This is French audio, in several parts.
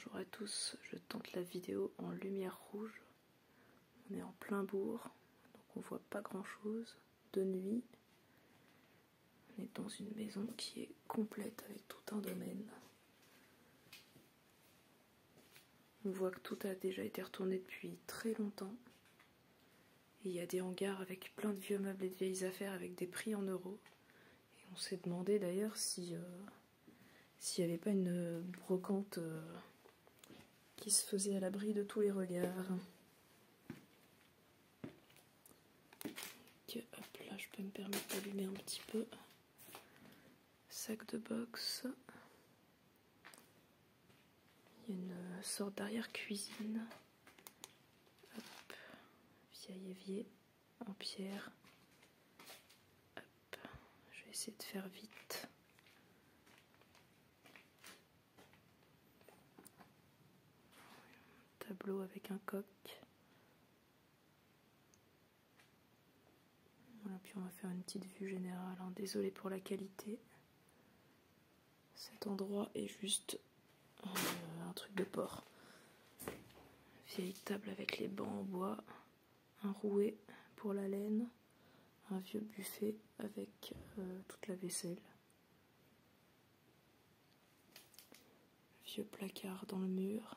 Bonjour à tous, je tente la vidéo en lumière rouge. On est en plein bourg, donc on voit pas grand chose. De nuit, on est dans une maison qui est complète avec tout un domaine. On voit que tout a déjà été retourné depuis très longtemps. Et il y a des hangars avec plein de vieux meubles et de vieilles affaires avec des prix en euros. Et on s'est demandé d'ailleurs s'il n'y avait pas une brocante qui se faisait à l'abri de tous les regards. Donc, hop là, je peux me permettre d'allumer un petit peu. Sac de boxe. Il y a une sorte d'arrière-cuisine. Hop, vieil évier en pierre. Hop, je vais essayer de faire vite. Tableau avec un coq. Voilà, puis on va faire une petite vue générale. Hein. Désolée pour la qualité. Cet endroit est juste un truc de porc. Vieille table avec les bancs en bois, un rouet pour la laine, un vieux buffet avec toute la vaisselle. Vieux placard dans le mur.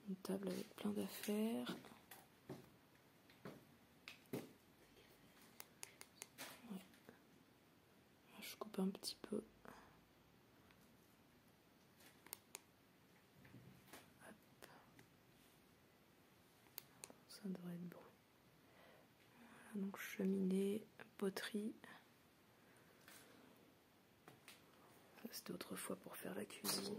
Une table avec plein d'affaires. Ouais. Je coupe un petit peu. Hop. Ça devrait être bon. Voilà, donc cheminée, poterie. Ça c'était autrefois pour faire la cuisine.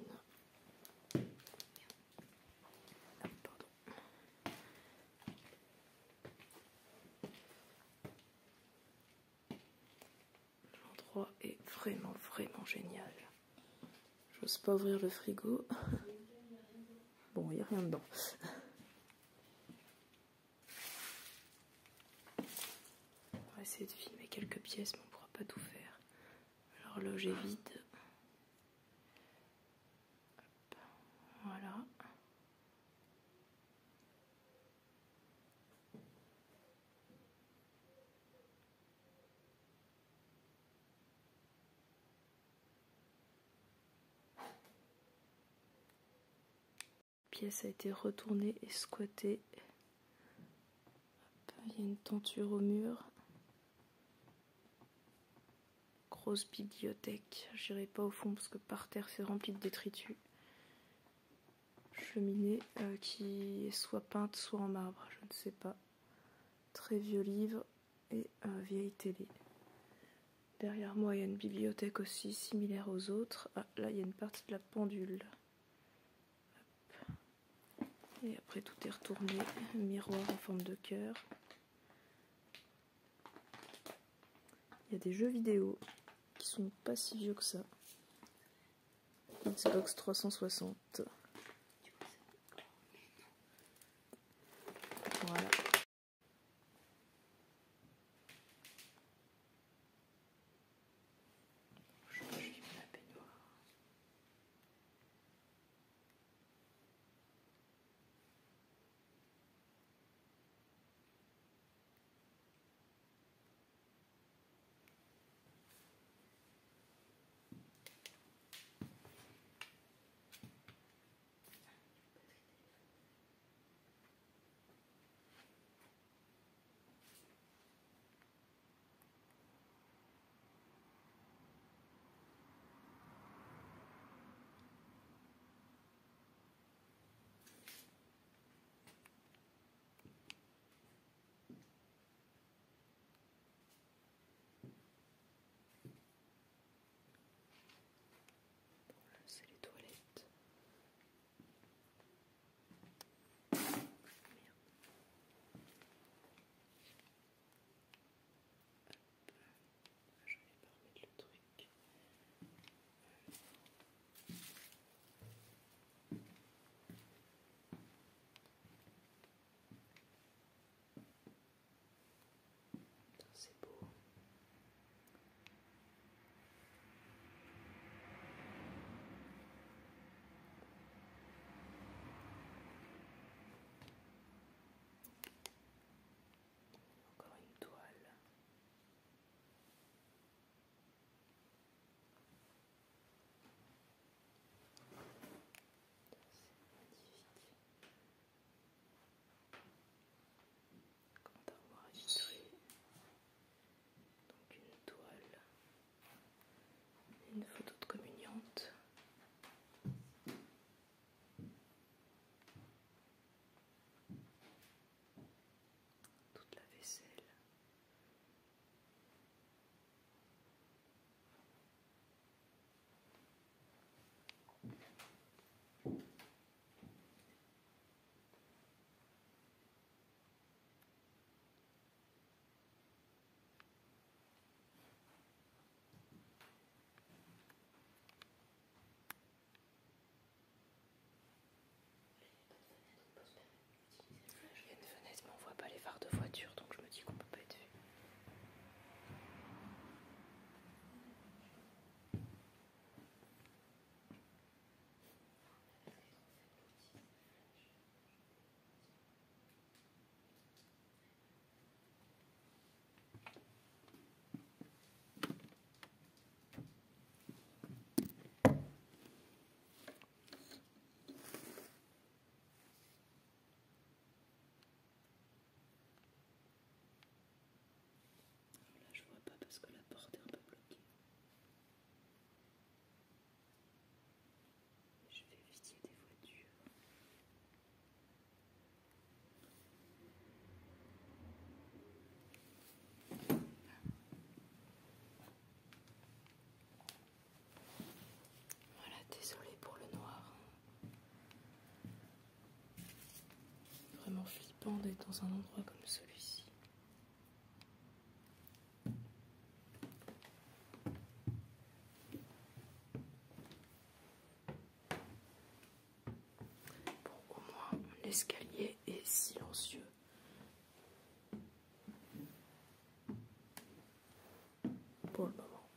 Est vraiment génial. J'ose pas ouvrir le frigo. Bon, il n'y a rien dedans. On va essayer de filmer quelques pièces, mais on ne pourra pas tout faire. L'horloge est vide. Hop. Voilà. La pièce a été retournée et squattée. Il y a une tenture au mur. Grosse bibliothèque. J'irai pas au fond parce que par terre c'est rempli de détritus. Cheminée qui est soit peinte soit en marbre, je ne sais pas. Très vieux livre et vieille télé. Derrière moi il y a une bibliothèque aussi similaire aux autres. Ah, là il y a une partie de la pendule. Hop. Et après tout est retourné. Un miroir en forme de cœur. Il y a des jeux vidéo qui sont pas si vieux que ça. Xbox 360. Voilà. Je mets la baignoire. dans un endroit comme celui-ci. Bon, au moins l'escalier est silencieux. Pour le moment.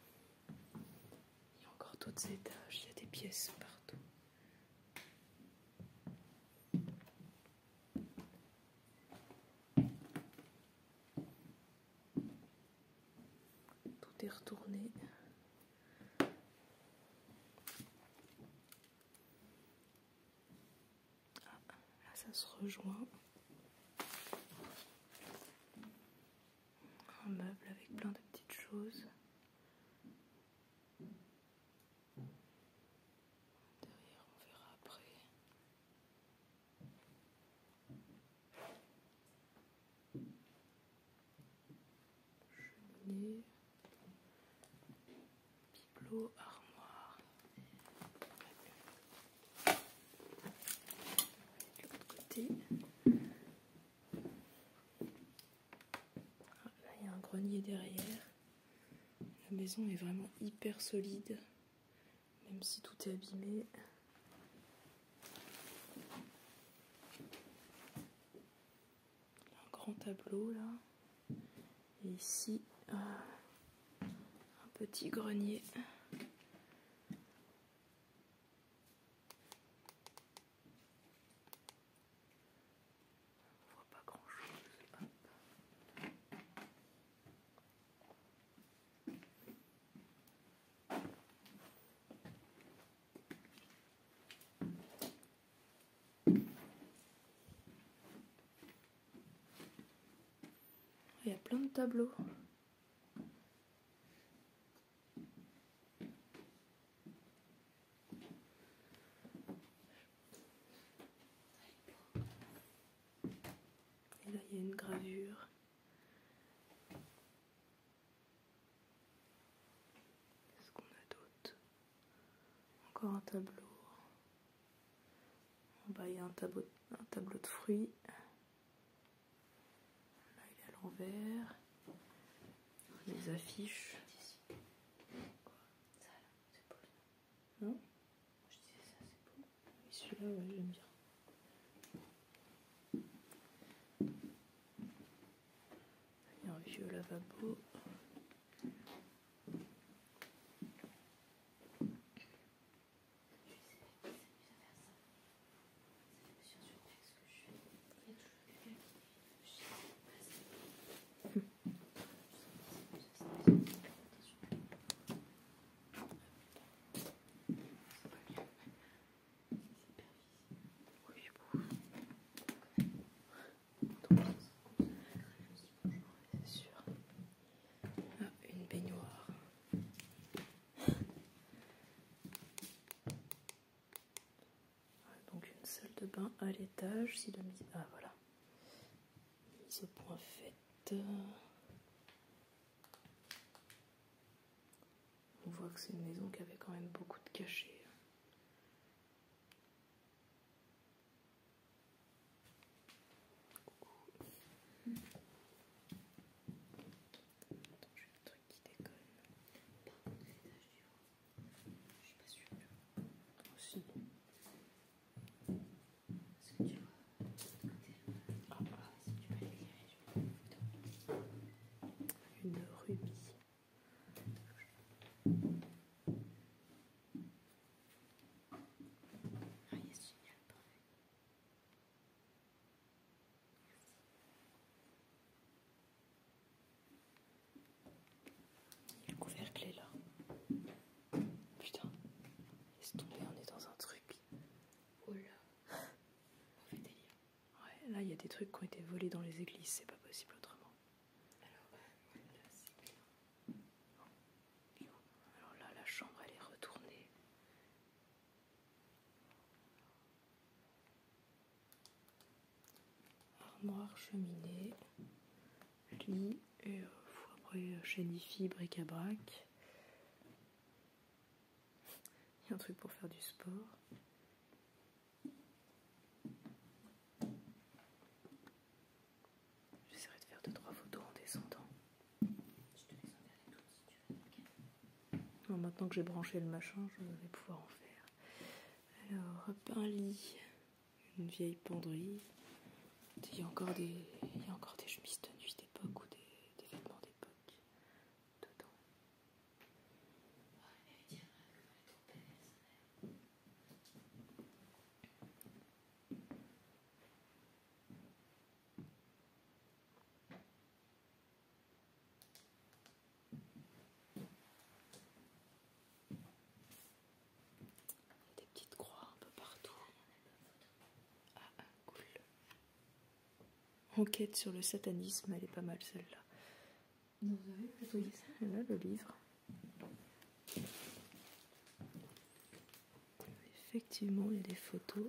Il y a encore d'autres étages, il y a des pièces partout. Tout est retourné. Ah, là ça se rejoint. Un meuble avec plein de petites choses. Derrière, on verra après. Cheminée. Bibelot, armoire. De l'autre côté. Ah, là, il y a un grenier derrière. La maison est vraiment hyper solide, même si tout est abîmé. Un grand tableau là. Et ici, un petit grenier. On voit pas grand chose. Il y a plein de tableaux. Et là, il y a une gravure. Qu'est-ce qu'on a d'autre? Encore un tableau. En bas, il y a un tableau de fruits. Là, il est à l'envers. Des affiches. Non? Je disais ça, c'est beau. Oui, celui-là, ouais, j'aime bien. Il y a un vieux lavabo. De bain à l'étage, si la mise... Ah voilà. Mise au point faite. On voit que c'est une maison qui avait quand même beaucoup de cachets. Attends, j'ai un truc qui déconne. Par contre, l'étage du haut, je suis pas sûre. Aussi. Est-ce que tu vois de l'autre côté? Si tu peux l'éclairer, une rubis. Ah yes, génial, parfait. Et le couvercle est là. Putain, laisse tomber, on est dans un truc. Oh là, mauvais délire. Ouais, là il y a des trucs qui ont été volés dans les églises, c'est pas possible autrement. Alors, là c'est clair. Alors là, la chambre elle est retournée. Armoire, cheminée, lit, et après chaîne hi-fi, bric-à-brac. Il y a un truc pour faire du sport. maintenant que j'ai branché le machin, je vais pouvoir en faire. Alors, hop, un lit, une vieille penderie. Il y a encore des chemises de nuit d'époque ou des vêtements d'époque dedans. Des petites croix un peu partout. Ah, cool. Enquête sur le satanisme, elle est pas mal celle-là. Vous avez plutôt dit ça? Et là, le livre. Effectivement, il y a des photos.